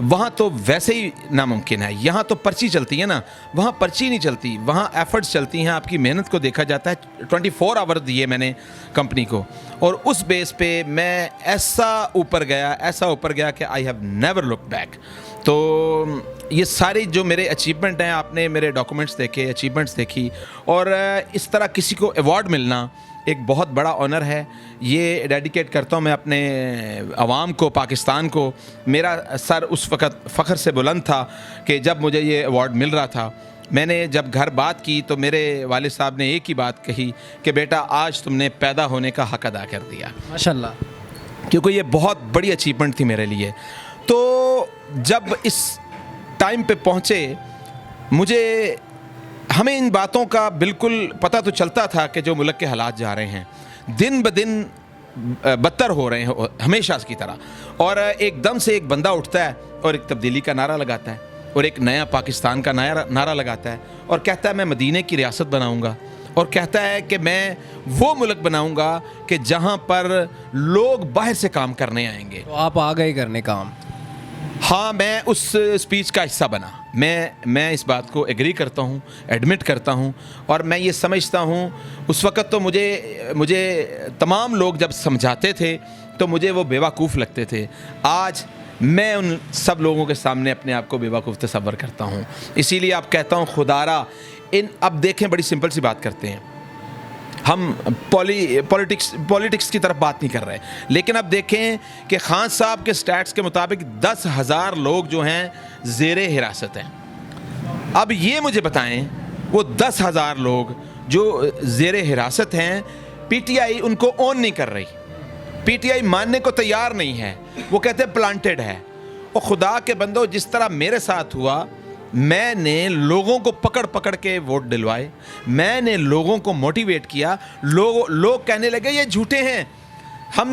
وہاں تو ویسے ہی ناممکن ہے. یہاں تو پرچی چلتی ہے نا, وہاں پرچی نہیں چلتی, وہاں ایفرٹس چلتی ہیں, آپ کی محنت کو دیکھا جاتا ہے. 24 آور دیے میں نے کمپنی کو, اور اس بیس پہ میں ایسا اوپر گیا کہ I have never look back. تو یہ ساری جو میرے اچیومنٹ ہیں, آپ نے میرے ڈاکومنٹس دیکھے, اچیومنٹس دیکھی, اور اس طرح کسی کو ایوارڈ ملنا ایک بہت بڑا آنر ہے. یہ ڈیڈیکیٹ کرتا ہوں میں اپنے عوام کو, پاکستان کو. میرا سر اس وقت فخر سے بلند تھا کہ جب مجھے یہ ایوارڈ مل رہا تھا, میں نے جب گھر بات کی تو میرے والد صاحب نے ایک ہی بات کہی کہ بیٹا آج تم نے پیدا ہونے کا حق ادا کر دیا. ماشاءاللہ. کیونکہ یہ بہت بڑی اچیومنٹ تھی میرے لیے. تو جب اس ٹائم پہ پہنچے, ہمیں ان باتوں کا بالکل پتہ تو چلتا تھا کہ جو ملک کے حالات جا رہے ہیں دن بدن بدتر ہو رہے ہیں ہمیشہ کی طرح, اور ایک دم سے ایک بندہ اٹھتا ہے اور ایک تبدیلی کا نعرہ لگاتا ہے, اور ایک نیا پاکستان کا نعرہ لگاتا ہے, اور کہتا ہے میں مدینے کی ریاست بناؤں گا, اور کہتا ہے کہ میں وہ ملک بناؤں گا کہ جہاں پر لوگ باہر سے کام کرنے آئیں گے. تو آپ آ گئے کرنے کام. ہاں, میں اس اسپیچ کا حصہ بنا. میں اس بات کو ایگری کرتا ہوں, ایڈمٹ کرتا ہوں, اور میں یہ سمجھتا ہوں اس وقت تو مجھے تمام لوگ جب سمجھاتے تھے تو مجھے وہ بیوقوف لگتے تھے. آج میں ان سب لوگوں کے سامنے اپنے آپ کو بیوقوف تصور کرتا ہوں. اسی لیے آپ کہتا ہوں خدارا اب دیکھیں, بڑی سمپل سی بات کرتے ہیں ہم, پولیٹکس کی طرف بات نہیں کر رہے, لیکن اب دیکھیں کہ خان صاحب کے سٹیٹس کے مطابق 10,000 لوگ جو ہیں زیر حراست ہیں. اب یہ مجھے بتائیں وہ 10,000 لوگ جو زیر حراست ہیں, پی ٹی آئی ان کو اون نہیں کر رہی, پی ٹی آئی ماننے کو تیار نہیں ہے, وہ کہتے ہیں پلانٹڈ ہے. اور خدا کے بندو, جس طرح میرے ساتھ ہوا, میں نے لوگوں کو پکڑ کے ووٹ دلوائے, میں نے لوگوں کو موٹیویٹ کیا. لوگ کہنے لگے یہ جھوٹے ہیں, ہم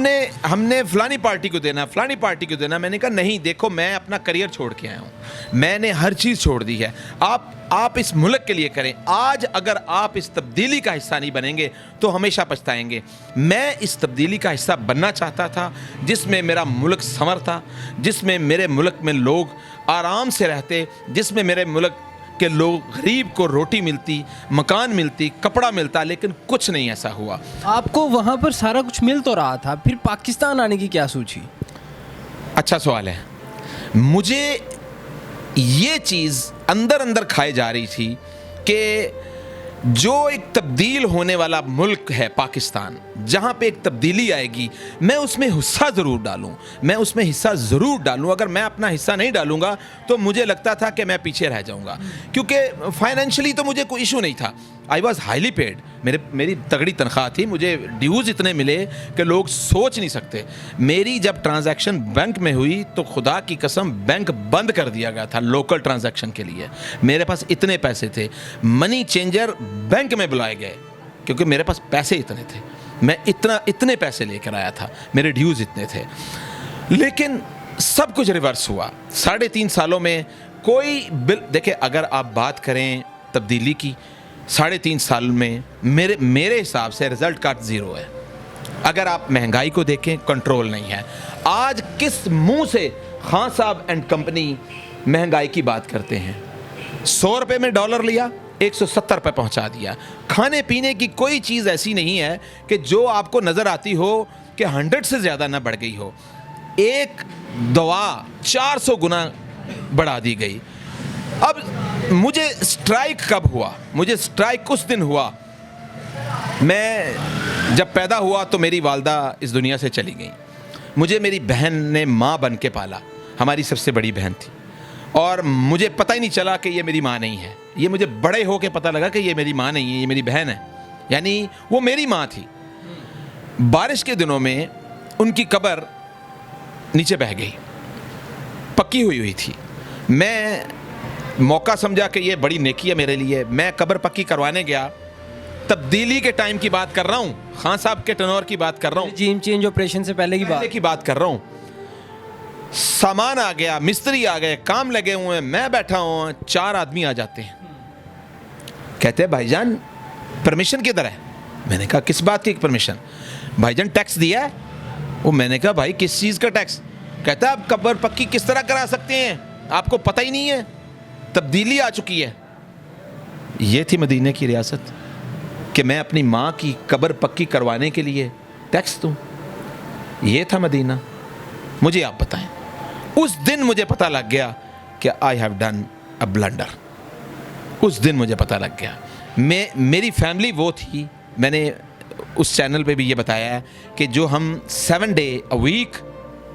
نے فلانی پارٹی کو دینا, فلانی پارٹی کو دینا. میں نے کہا نہیں, دیکھو میں اپنا کریئر چھوڑ کے آیا ہوں, میں نے ہر چیز چھوڑ دی ہے. آپ اس ملک کے لیے کریں. آج اگر آپ اس تبدیلی کا حصہ نہیں بنیں گے تو ہمیشہ پچھتائیں گے. میں اس تبدیلی کا حصہ بننا چاہتا تھا جس میں میرا ملک سنور تھا, جس میں میرے ملک میں لوگ آرام سے رہتے, جس میں میرے ملک کے لوگ غریب کو روٹی ملتی, مکان ملتی, کپڑا ملتا. لیکن کچھ نہیں ایسا ہوا. آپ کو وہاں پر سارا کچھ مل تو رہا تھا, پھر پاکستان آنے کی کیا سوچی؟ اچھا سوال ہے. مجھے یہ چیز اندر کھائے جا رہی تھی کہ جو ایک تبدیل ہونے والا ملک ہے پاکستان, جہاں پہ ایک تبدیلی آئے گی, میں اس میں حصہ ضرور ڈالوں, میں اس میں حصہ ضرور ڈالوں. اگر میں اپنا حصہ نہیں ڈالوں گا تو مجھے لگتا تھا کہ میں پیچھے رہ جاؤں گا, کیونکہ فائنینشلی تو مجھے کوئی ایشو نہیں تھا. آئی واز ہائیلی پیڈ, میری تگڑی تنخواہ تھی, مجھے ڈیوز اتنے ملے کہ لوگ سوچ نہیں سکتے. میری جب ٹرانزیکشن بینک میں ہوئی تو خدا کی قسم بینک بند کر دیا گیا تھا لوکل ٹرانزیکشن کے لیے. میرے پاس اتنے پیسے تھے, منی چینجر بینک میں بلائے گئے کیونکہ میرے پاس پیسے اتنے تھے, میں اتنے پیسے لے کر آیا تھا, میرے ڈیوز اتنے تھے. لیکن سب کچھ ریورس ہوا 3.5 سالوں میں. کوئی دیکھیں, اگر آپ بات کریں تبدیلی کی, 3.5 سال میں میرے حساب سے رزلٹ کا 0 ہے. اگر آپ مہنگائی کو دیکھیں, کنٹرول نہیں ہے. آج کس منہ سے خان صاحب اینڈ کمپنی مہنگائی کی بات کرتے ہیں؟ 100 روپے میں ڈالر لیا, 170 پہ پہنچا دیا. کھانے پینے کی کوئی چیز ایسی نہیں ہے کہ جو آپ کو نظر آتی ہو کہ 100 سے زیادہ نہ بڑھ گئی ہو. ایک دوا 400 گنا بڑھا دی گئی. اب مجھے سٹرائک کب ہوا؟ مجھے سٹرائک اس دن ہوا, میں جب پیدا ہوا تو میری والدہ اس دنیا سے چلی گئیں. مجھے میری بہن نے ماں بن کے پالا, ہماری سب سے بڑی بہن تھی, اور مجھے پتہ ہی نہیں چلا کہ یہ میری ماں نہیں ہے. یہ مجھے بڑے ہو کے پتہ لگا کہ یہ میری ماں نہیں ہے, یہ میری بہن ہے. یعنی وہ میری ماں تھی. بارش کے دنوں میں ان کی قبر نیچے بہہ گئی, پکی ہوئی تھی. میں موقع سمجھا کہ یہ بڑی نیکی ہے میرے لیے, میں قبر پکی کروانے گیا. تبدیلی کے ٹائم کی بات کر رہا ہوں, خان صاحب کے ٹنور کی بات کر رہا ہوں, رجیم چینج آپریشن سے پہلے کی بات کر رہا ہوں. سامان آ گیا, مستری آ گئے, کام لگے ہوئے ہیں, میں بیٹھا ہوں, 4 آدمی آ جاتے ہیں, کہتے ہیں بھائی جان پرمیشن کدھر ہے؟ میں نے کہا کس بات کی پرمیشن؟ بھائی جان ٹیکس دیا ہے. وہ میں نے کہا بھائی کس چیز کا ٹیکس؟ کہتا ہے آپ قبر پکی کس طرح کرا سکتے ہیں, آپ کو پتہ ہی نہیں ہے, تبدیلی آ چکی ہے. یہ تھی مدینہ کی ریاست کہ میں اپنی ماں کی قبر پکی کروانے کے لیے ٹیکس دوں. یہ تھا مدینہ. مجھے آپ بتائیں, اس دن مجھے پتہ لگ گیا کہ I have done a blunder. اس دن مجھے پتہ لگ گیا. میری فیملی وہ تھی, میں نے اس چینل پہ بھی یہ بتایا ہے کہ جو ہم 7 ڈے اے ویک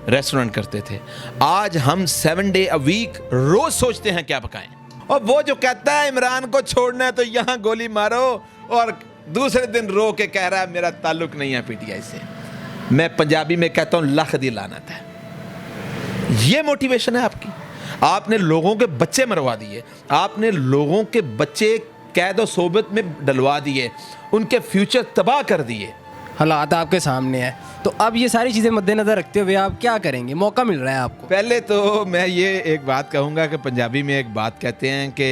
ریسٹورنٹ کرتے تھے, آج ہم 7 ڈے اے ویک روز سوچتے ہیں کیا پکائیں. اور وہ جو کہتا ہے عمران کو چھوڑنا ہے تو یہاں گولی مارو, اور دوسرے دن رو کے کہہ رہا ہے میرا تعلق نہیں ہے پی ٹی آئی سے. میں پنجابی میں کہتا ہوں لکھ دی لعنت ہے. یہ موٹیویشن ہے آپ کی. آپ نے لوگوں کے بچے مروا دیے, آپ نے لوگوں کے بچے قید و صحبت میں ڈلوا دیے, ان کے فیوچر تباہ کر دیے. حالات آپ کے سامنے ہیں, تو اب یہ ساری چیزیں مد نظر رکھتے ہوئے آپ کیا کریں گے؟ موقع مل رہا ہے آپ کو. پہلے تو میں یہ ایک بات کہوں گا کہ پنجابی میں ایک بات کہتے ہیں کہ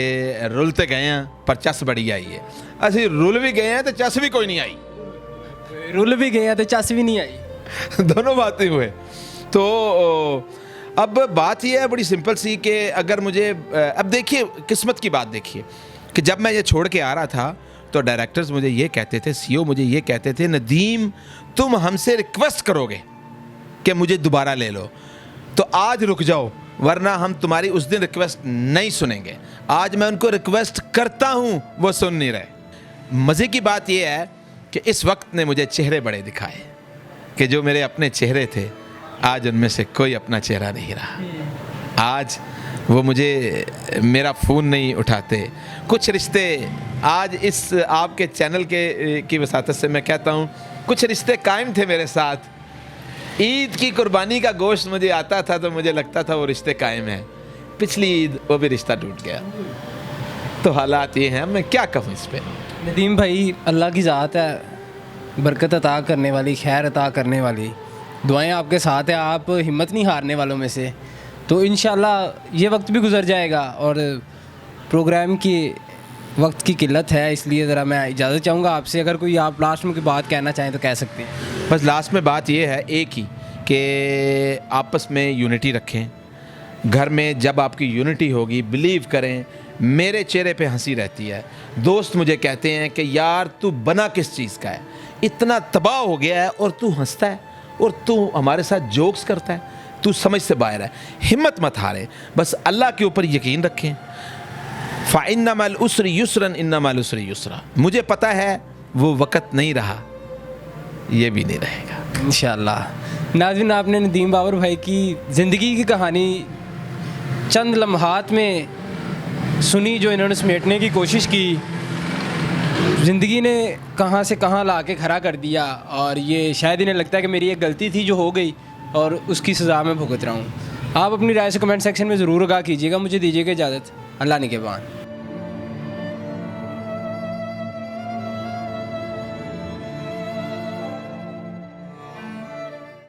رلتے گئے ہیں پر چس بڑی آئی ہے. اسی رل بھی گئے ہیں تو چس بھی کوئی نہیں آئی. رول بھی گئے تو چس بھی نہیں آئی. دونوں باتیں ہوئے. تو اب بات یہ ہے بڑی سمپل سی کہ اگر مجھے اب دیکھیے قسمت کی بات دیکھیے کہ جب میں یہ چھوڑ کے آ رہا تھا تو ڈائریکٹرز مجھے یہ کہتے تھے, سی او مجھے یہ کہتے تھے, ندیم تم ہم سے ریکویسٹ کرو گے کہ مجھے دوبارہ لے لو تو آج رک جاؤ, ورنہ ہم تمہاری اس دن ریکویسٹ نہیں سنیں گے. آج میں ان کو ریکویسٹ کرتا ہوں, وہ سن نہیں رہے. مزے کی بات یہ ہے کہ اس وقت نے مجھے چہرے بڑے دکھائے کہ جو میرے اپنے چہرے تھے آج ان میں سے کوئی اپنا چہرہ نہیں رہا. آج وہ مجھے میرا فون نہیں اٹھاتے. کچھ رشتے آج اس آپ کے چینل کی وساطت سے میں کہتا ہوں, کچھ رشتے قائم تھے میرے ساتھ. عید کی قربانی کا گوشت مجھے آتا تھا تو مجھے لگتا تھا وہ رشتے قائم ہیں. پچھلی عید وہ بھی رشتہ ٹوٹ گیا. تو حالات یہ ہیں, میں کیا کہوں اس پہ. ندیم بھائی اللہ کی ذات ہے, برکت عطا کرنے والی, خیر عطا کرنے والی. دعائیں آپ کے ساتھ ہیں, آپ ہمت نہیں ہارنے والوں میں سے. تو انشاءاللہ یہ وقت بھی گزر جائے گا, اور پروگرام کی وقت کی قلت ہے, اس لیے ذرا میں اجازت چاہوں گا آپ سے. اگر کوئی آپ لاسٹ میں کوئی بات کہنا چاہیں تو کہہ سکتے ہیں. بس لاسٹ میں بات یہ ہے ایک ہی کہ آپس میں یونٹی رکھیں. گھر میں جب آپ کی یونٹی ہوگی, بلیو کریں, میرے چہرے پہ ہنسی رہتی ہے. دوست مجھے کہتے ہیں کہ یار تو بنا کس چیز کا ہے, اتنا تباہ ہو گیا ہے اور تو ہنستا ہے اور تو ہمارے ساتھ جوکس کرتا ہے, تو سمجھ سے باہر ہے. ہمت مت ہارے, بس اللہ کے اوپر یقین رکھیں. فَإِنَّ مَا الْعُسْرِ يُسْرًا إِنَّ مَا الْعُسْرِ يُسْرًا. مجھے پتہ ہے وہ وقت نہیں رہا, یہ بھی نہیں رہے گا انشاءاللہ. ناظرین, آپ نے ندیم بابر بھائی کی زندگی کی کہانی چند لمحات میں سنی جو انہوں نے سمیٹنے کی کوشش کی. زندگی نے کہاں سے کہاں لا کے کھڑا کر دیا, اور یہ شاید انہیں لگتا ہے کہ میری ایک غلطی تھی جو ہو گئی اور اس کی سزا میں بھگت رہا ہوں. آپ اپنی رائے سے کمنٹ سیکشن میں ضرور آگاہ کیجیے گا. مجھے دیجیے گا اجازت. اللہ نگہبان.